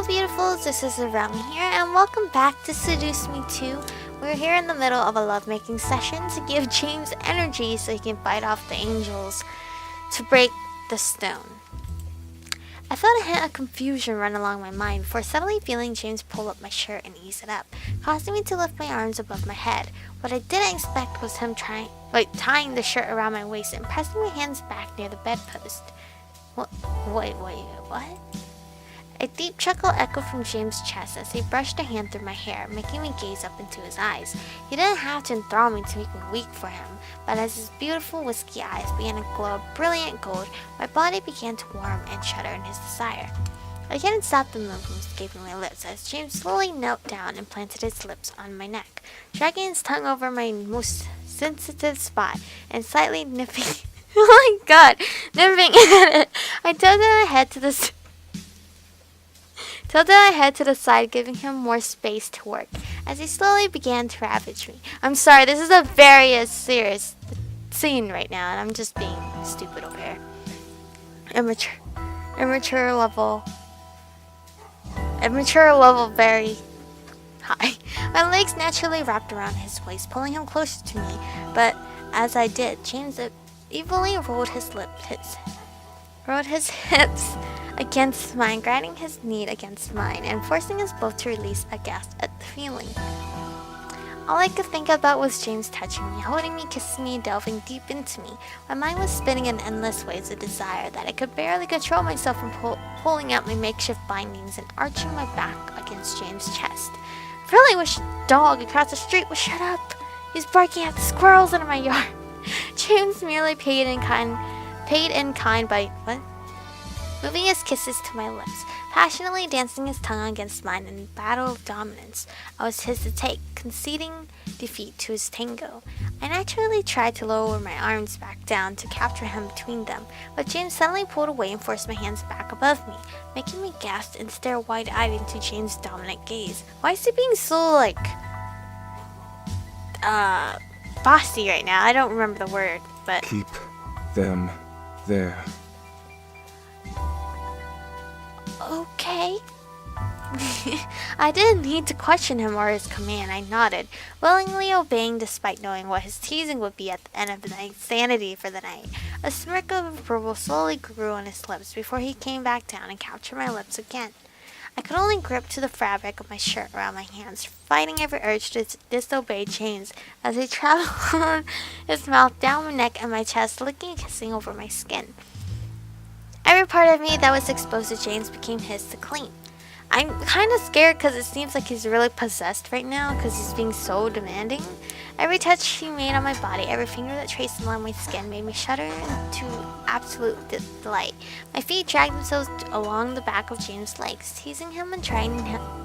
Hello beautifuls, this is Aromie here, and welcome back to Seduce Me Too. We're here in the middle of a lovemaking session to give James energy so he can fight off the angels to break the stone. I felt a hint of confusion run along my mind before suddenly feeling James pull up my shirt and ease it up, causing me to lift my arms above my head. What I didn't expect was him tying the shirt around my waist and pressing my hands back near the bedpost. Wait, what? A deep chuckle echoed from James' chest as he brushed a hand through my hair, making me gaze up into his eyes. He didn't have to enthrall me to make me weak for him, but as his beautiful whiskey eyes began to glow a brilliant gold, my body began to warm and shudder in his desire. I couldn't stop the movement from escaping my lips as James slowly knelt down and planted his lips on my neck, dragging his tongue over my most sensitive spot and slightly nipping. Oh my god, nipping at it. I tilted my head to the side, giving him more space to work, as he slowly began to ravage me. I'm sorry, this is a very serious scene right now, and I'm just being stupid over here. Immature level very high. My legs naturally wrapped around his waist, pulling him closer to me, but as I did, James evilly rolled his hips against mine, grinding his knee against mine, and forcing us both to release a gasp at the feeling. All I could think about was James touching me, holding me, kissing me, delving deep into me. My mind was spinning in endless waves of desire that I could barely control myself from pulling out my makeshift bindings and arching my back against James' chest. I really wish the dog across the street would shut up. He's barking at the squirrels in my yard. James merely paid in kind by moving his kisses to my lips, passionately dancing his tongue against mine in a battle of dominance. I was his to take, conceding defeat to his tango. I naturally tried to lower my arms back down to capture him between them, but James suddenly pulled away and forced my hands back above me, making me gasp and stare wide-eyed into James' dominant gaze. Why is he being so, bossy right now? I don't remember the word, but... Keep them there. Okay. I didn't need to question him or his command. I nodded, willingly obeying despite knowing what his teasing would be at the end of the night's sanity for the night. A smirk of approval slowly grew on his lips before he came back down and captured my lips again. I could only grip to the fabric of my shirt around my hands, fighting every urge to disobey James as he traveled his mouth down my neck and my chest, licking and kissing over my skin. Every part of me that was exposed to James became his to clean. I'm kind of scared because it seems like he's really possessed right now because he's being so demanding. Every touch he made on my body, every finger that traced along my skin made me shudder into absolute delight. My feet dragged themselves along the back of James' legs, teasing him and trying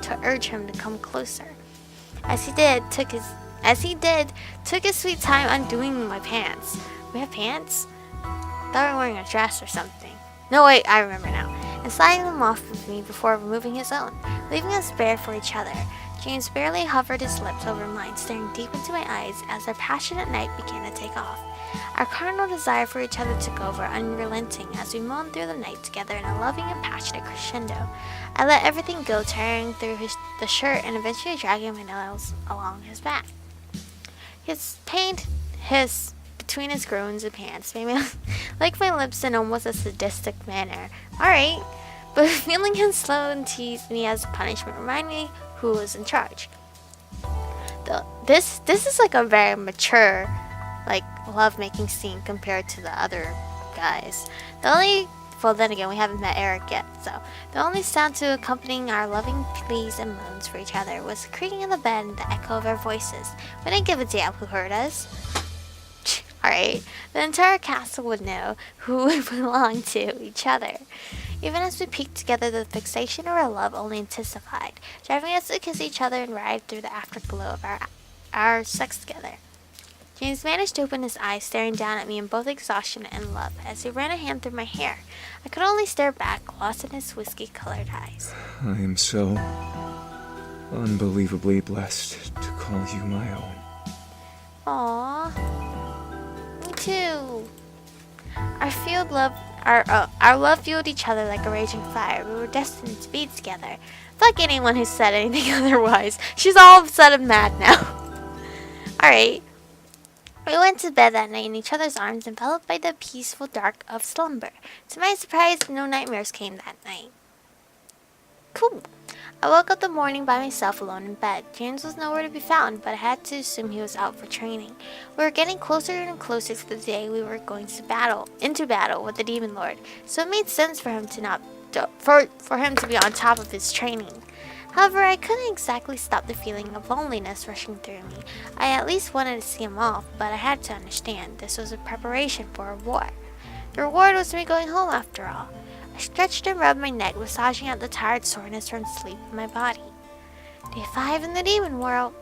to urge him to come closer. As he did, took his sweet time undoing my pants. We have pants? I thought we were wearing a dress or something. No, wait, I remember now. And sliding them off of me before removing his own, leaving us bare for each other. James barely hovered his lips over mine, staring deep into my eyes as our passionate night began to take off. Our carnal desire for each other took over, unrelenting, as we moaned through the night together in a loving and passionate crescendo. I let everything go, tearing through the shirt and eventually dragging my nails along his back. His pain hissed between his groans and pants made me lick my lips in almost a sadistic manner. Alright, but feeling him slow and tease me as punishment reminded me who was in charge. This is like a very mature, love-making scene compared to the other guys. Then again, we haven't met Eric yet, so the only sound to accompanying our loving pleas and moans for each other was the creaking of the bed and the echo of our voices. We didn't give a damn who heard us. Alright, the entire castle would know who we belonged to each other. Even as we peeked together, the fixation of our love only intensified, driving us to kiss each other and ride through the afterglow of our sex together. James managed to open his eyes, staring down at me in both exhaustion and love as he ran a hand through my hair. I could only stare back, lost in his whiskey-colored eyes. I am so unbelievably blessed to call you my own. Aww. Me too. Our Our love fueled each other like a raging fire. We were destined to be together. Fuck anyone who said anything otherwise. She's all of a sudden mad now. Alright. We went to bed that night in each other's arms, enveloped by the peaceful dark of slumber. To my surprise, no nightmares came that night. Cool. I woke up the morning by myself alone in bed. James was nowhere to be found, but I had to assume he was out for training. We were getting closer and closer to the day we were going to into battle with the Demon Lord, so it made sense for him to be on top of his training. However, I couldn't exactly stop the feeling of loneliness rushing through me. I at least wanted to see him off, but I had to understand this was a preparation for a war. The reward was me going home after all. I stretched and rubbed my neck, massaging out the tired soreness from sleep in my body. Day 5 in the demon world.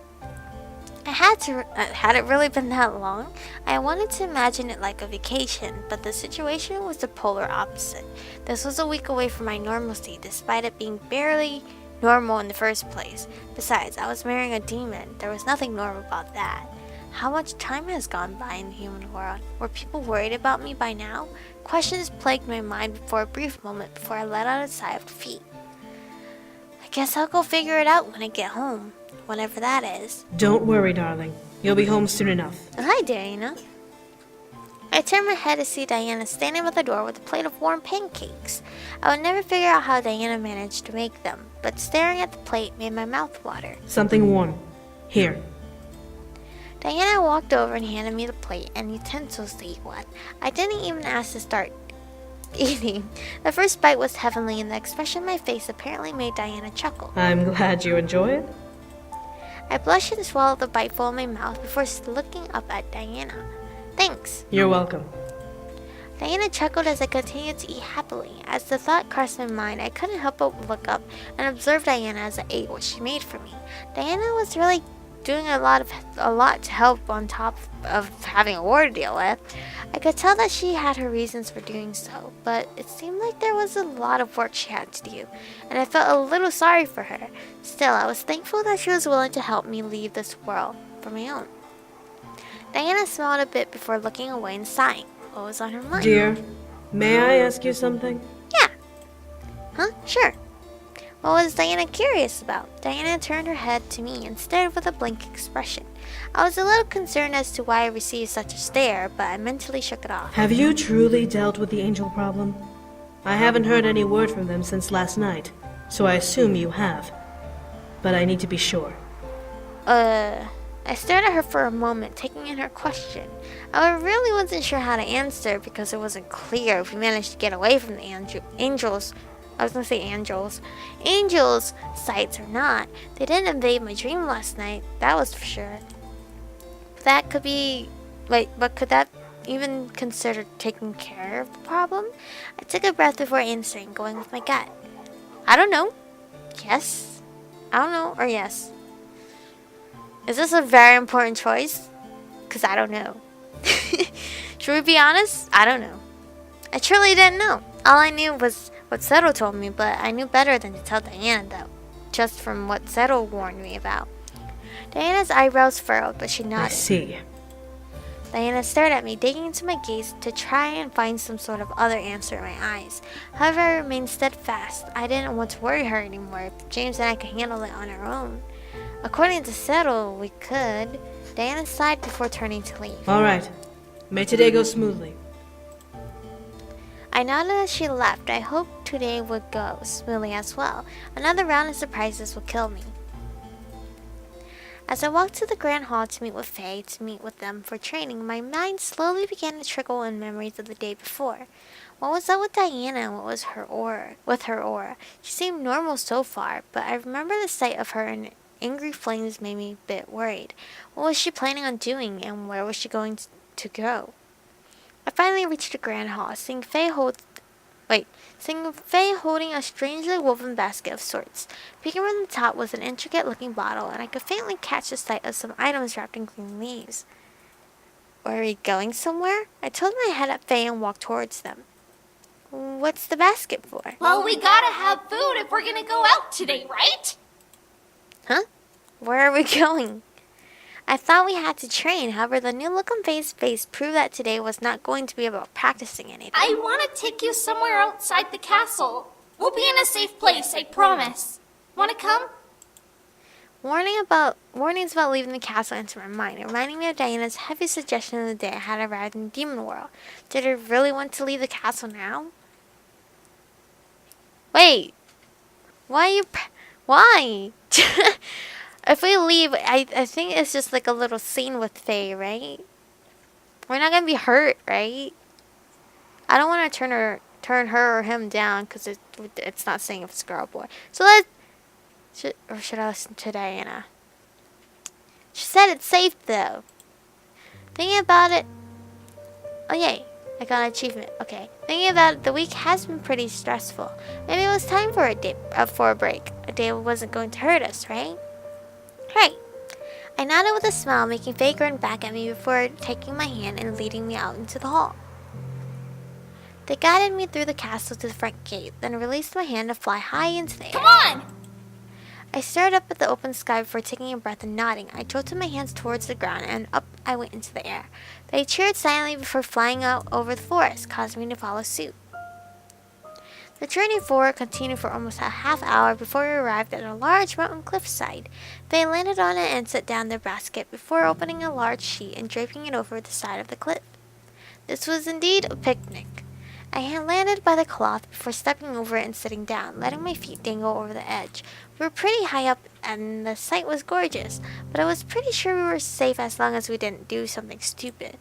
Had it really been that long? I wanted to imagine it like a vacation, but the situation was the polar opposite. This was a week away from my normalcy, despite it being barely normal in the first place. Besides, I was marrying a demon. There was nothing normal about that. How much time has gone by in the human world? Were people worried about me by now? Questions plagued my mind for a brief moment before I let out a sigh of defeat. I guess I'll go figure it out when I get home, whenever that is. Don't worry, darling. You'll be home soon enough. Hi, Diana. I turned my head to see Diana standing by the door with a plate of warm pancakes. I would never figure out how Diana managed to make them, but staring at the plate made my mouth water. Something warm. Here. Diana walked over and handed me the plate and utensils to eat with. I didn't even ask to start eating. The first bite was heavenly, and the expression on my face apparently made Diana chuckle. I'm glad you enjoy it. I blushed and swallowed the bite full in my mouth before looking up at Diana. Thanks. You're welcome. Diana chuckled as I continued to eat happily. As the thought crossed my mind, I couldn't help but look up and observe Diana as I ate what she made for me. Diana was really doing a lot to help on top of having a war to deal with. I could tell that she had her reasons for doing so, but it seemed like there was a lot of work she had to do, and I felt a little sorry for her. Still, I was thankful that she was willing to help me leave this world for my own. Diana smiled a bit before looking away and sighing. What was on her mind? Dear, may I ask you something? Yeah. Huh? Sure. What was Diana curious about? Diana turned her head to me and stared with a blank expression. I was a little concerned as to why I received such a stare, but I mentally shook it off. Have you truly dealt with the angel problem? I haven't heard any word from them since last night, so I assume you have. But I need to be sure. I stared at her for a moment, taking in her question. I really wasn't sure how to answer because it wasn't clear if we managed to get away from the angels' sights or not. They didn't invade my dream last night, that was for sure. But could that even consider taking care of the problem? I took a breath before answering, going with my gut. I don't know. Yes. I don't know, or yes. Is this a very important choice? Because I don't know. Should we be honest? I don't know. I truly didn't know. All I knew was what Seto told me, but I knew better than to tell Diana that, just from what Seto warned me about. Diana's eyebrows furrowed, but she nodded. I see. Diana stared at me, digging into my gaze to try and find some sort of other answer in my eyes. However, I remained steadfast. I didn't want to worry her anymore. James and I could handle it on our own. According to Seto, we could. Diana sighed before turning to leave. All right. May today go smoothly. I nodded as she left. I hoped today would go smoothly as well. Another round of surprises would kill me. As I walked to the Grand Hall to meet with Faye, to meet with them for training, my mind slowly began to trickle in memories of the day before. What was up with Diana and what was her aura? She seemed normal so far, but I remember the sight of her in angry flames made me a bit worried. What was she planning on doing, and where was she going to go? I finally reached the Grand Hall, seeing Faye holding a strangely woven basket of sorts. Peeking from the top was an intricate-looking bottle, and I could faintly catch the sight of some items wrapped in green leaves. Were we going somewhere? I tilted my head at Faye and walked towards them. What's the basket for? Well, we gotta have food if we're gonna go out today, right? Huh? Where are we going? I thought we had to train. However, the new look on Faye's face proved that today was not going to be about practicing anything. I want to take you somewhere outside the castle. We'll be in a safe place, I promise. Want to come? Warnings about leaving the castle entered my mind, reminding me of Diana's heavy suggestion of the day I had arrived in the demon world. Did I really want to leave the castle now? Wait. Why? If we leave, I think it's just like a little scene with Faye, right? We're not gonna be hurt, right? I don't want to turn her or him down because it's not saying if it's girl or boy. So should I listen to Diana? She said it's safe though. Thinking about it. Oh yay! I got an achievement. Okay. Thinking about it, the week has been pretty stressful. Maybe it was time for a break. A day wasn't going to hurt us, right? Right. I nodded with a smile, making Faye grin back at me before taking my hand and leading me out into the hall. They guided me through the castle to the front gate, then released my hand to fly high into the air. Come on! I stared up at the open sky before taking a breath and nodding. I jolted my hands towards the ground and up I went into the air. They cheered silently before flying out over the forest, causing me to follow suit. The journey forward continued for almost a half hour before we arrived at a large mountain cliffside. They landed on it and set down their basket before opening a large sheet and draping it over the side of the cliff. This was indeed a picnic. I had landed by the cloth before stepping over it and sitting down, letting my feet dangle over the edge. We were pretty high up and the sight was gorgeous, but I was pretty sure we were safe as long as we didn't do something stupid.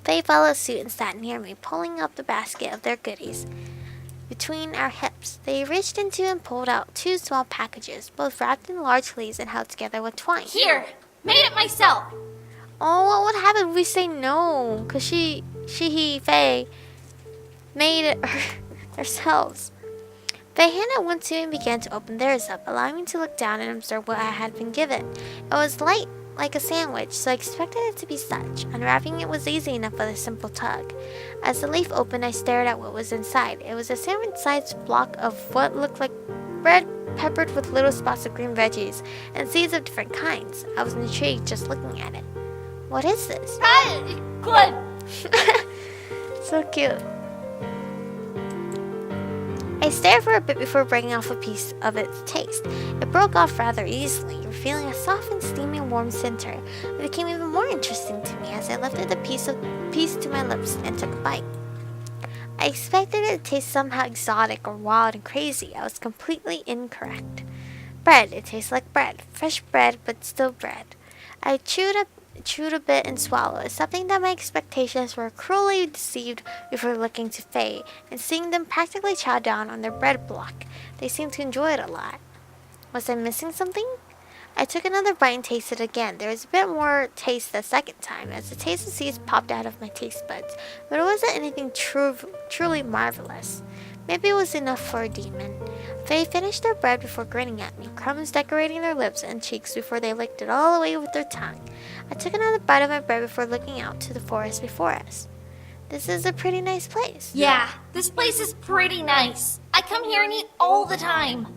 They followed suit and sat near me, pulling up the basket of their goodies. Between our hips, they reached into and pulled out 2 small packages, both wrapped in large leaves and held together with twine. Here! Made it myself! Oh, what would happen if we say no? Because he, Faye, made it ourselves. They handed one to me and began to open theirs up, allowing me to look down and observe what I had been given. It was light like a sandwich, so I expected it to be such. Unwrapping it was easy enough with a simple tug. As the leaf opened, I stared at what was inside. It was a sandwich-sized block of what looked like bread peppered with little spots of green veggies and seeds of different kinds. I was intrigued just looking at it. What is this? Good! So cute. I stared for a bit before breaking off a piece of its taste. It broke off rather easily, revealing a soft and steamy warm center. It became even more interesting to me as I lifted the piece to my lips and took a bite. I expected it to taste somehow exotic or wild and crazy. I was completely incorrect. Bread. It tastes like bread. Fresh bread, but still bread. I chewed a bit and swallowed, accepting that my expectations were cruelly deceived before looking to Faye and seeing them practically chow down on their bread block. They seemed to enjoy it a lot. Was I missing something? I took another bite and tasted again. There was a bit more taste the second time as the taste of seeds popped out of my taste buds, but it wasn't anything truly marvelous. Maybe it was enough for a demon. They finished their bread before grinning at me, crumbs decorating their lips and cheeks before they licked it all away with their tongue. I took another bite of my bread before looking out to the forest before us. This is a pretty nice place. Yeah, this place is pretty nice. I come here and eat all the time.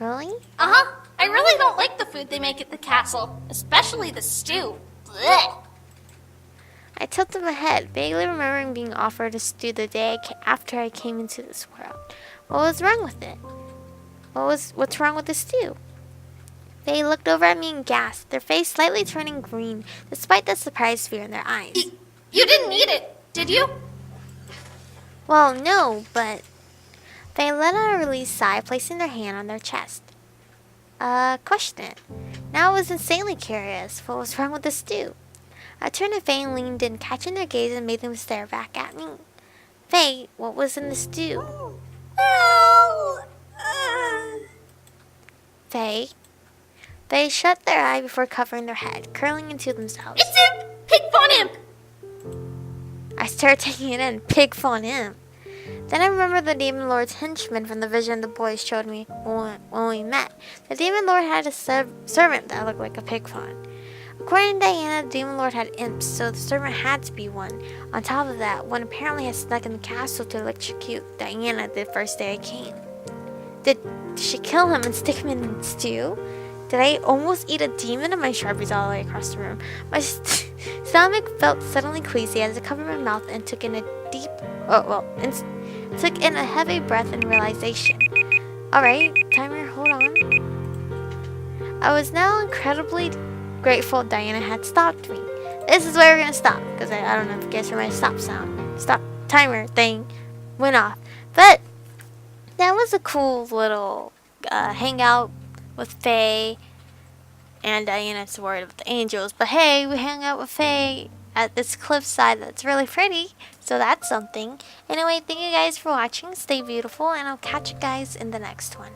Really? Uh-huh. I really don't like the food they make at the castle, especially the stew. Blech. I tilted my head, vaguely remembering being offered a stew the day after I came into this world. What was wrong with it? What's wrong with the stew? They looked over at me and gasped, their face slightly turning green, despite the surprised fear in their eyes. You didn't eat it, did you? Well, no, but... They let out a released sigh, placing their hand on their chest. Question it. Now I was insanely curious. What was wrong with the stew? I turned to Faye and leaned in, catching their gaze and made them stare back at me. Faye, what was in the stew? Faye? They shut their eye before covering their head, curling into themselves. It's him! Pig Fun Imp! I started taking it in. Pig Fun Imp. Then I remembered the Demon Lord's henchman from the vision the boys showed me when we met. The Demon Lord had a servant that looked like a pig fawn. According to Diana, the Demon Lord had imps, so the servant had to be one. On top of that, one apparently had snuck in the castle to electrocute Diana the first day I came. Did she kill him and stick him in the stew? Did I almost eat a demon? And my Sharpie's all the way across the room. My stomach felt suddenly queasy as I covered my mouth and took in a took in a heavy breath in realization. Alright, timer, hold on. I was now incredibly grateful Diana had stopped me. This is where we're gonna stop, because I don't know if you guys heard my stop sound. Stop timer thing went off. But that was a cool little hangout with Faye and Diana's worried with the angels. But hey, we hang out with Faye at this cliffside that's really pretty. So that's something. Anyway, thank you guys for watching. Stay beautiful, and I'll catch you guys in the next one.